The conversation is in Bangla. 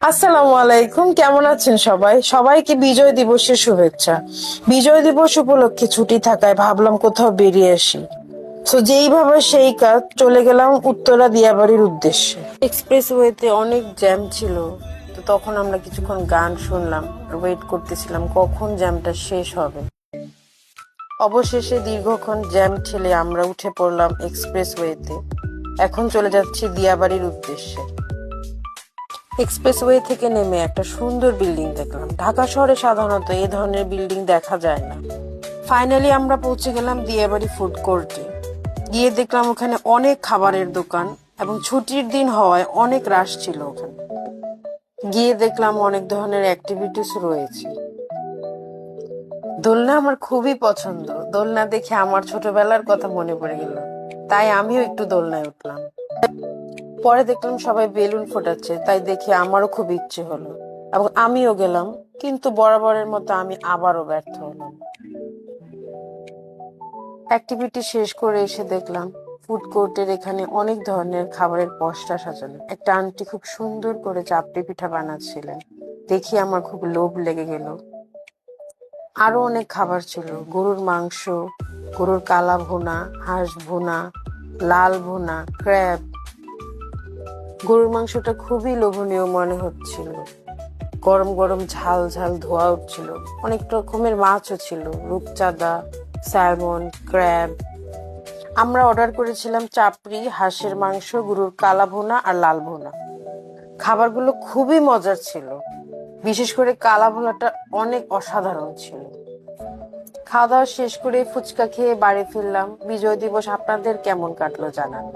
আসসালামু আলাইকুম, কেমন আছেন সবাই? সবাইকে বিজয় দিবসের শুভেচ্ছা। বিজয় দিবস উপলক্ষে ছুটি থাকায় ভাবলাম কোথাও বেরিয়ে আসি। তো যেইভাবে সেই কাজ, চলে গেলাম উত্তরা দিয়াবাড়ির উদ্দেশ্যে। এক্সপ্রেসওয়েতে অনেক জ্যাম ছিল, তো তখন আমরা কিছুক্ষণ গান শুনলাম আর ওয়েট করতেছিলাম কখন জ্যামটা শেষ হবে। অবশেষে দীর্ঘক্ষণ জ্যাম ঠেলে আমরা উঠে পড়লাম এক্সপ্রেসওয়েতে। এখন চলে যাচ্ছি দিয়াবাড়ির উদ্দেশ্যে। এক্সপ্রেসওয়ে থেকে নেমে একটা সুন্দর বিল্ডিং দেখলাম। ঢাকা শহরে সাধারণত এ ধরনের বিল্ডিং দেখা যায় না। ফাইনালি আমরা পৌঁছে গেলাম দিয়াবাড়ি ফুড কোর্টে। গিয়ে দেখলাম ওখানে অনেক খাবারের দোকান এবং ছুটির দিন হওয়ায় অনেক রাশ ছিল ওখানে। গিয়ে দেখলাম অনেক ধরনের অ্যাক্টিভিটিস রয়েছে। দোলনা আমার খুবই পছন্দ। দোলনা দেখে আমার ছোটবেলার কথা মনে পড়ে গেল, তাই আমিও একটু দোলনায় উঠলাম। পরে দেখলাম সবাই বেলুন ফোটাচ্ছে, তাই দেখে আমারও খুব ইচ্ছে হলো এবং আমিও গেলাম, কিন্তু বরাবরের মতো আমি আবারও ব্যর্থ হলাম। অ্যাক্টিভিটি শেষ করে এসে দেখলাম ফুড কোর্টের এখানে অনেক ধরনের খাবারের পসরা সাজানো। একটা আন্টি খুব সুন্দর করে চাপড়ি পিঠা বানাচ্ছিলেন, দেখি আমার খুব লোভ লেগে গেল। আরো অনেক খাবার ছিল, গরুর মাংস, গরুর কালা ভুনা, হাঁস ভুনা, লাল ভুনা, ক্র্যাব। গরুর মাংসটা খুবই লোভনীয় মনে হচ্ছিল। গরম গরম ঝাল ঝাল ধোয়া উঠছিল। অনেক রকমের মাছও ছিল, রূপচাঁদা, স্যালমন, ক্র্যাব। আমরা অর্ডার করেছিলাম চাপড়ি, হাঁসের মাংস, গরুর কালা ভুনা আর লাল ভুনা। খাবারগুলো খুবই মজার ছিল, বিশেষ করে কালা ভুনাটা অনেক অসাধারণ ছিল। খাওয়া দাওয়া শেষ করে ফুচকা খেয়ে বাড়ি ফিরলাম। বিজয় দিবস আপনাদের কেমন কাটলো জানান।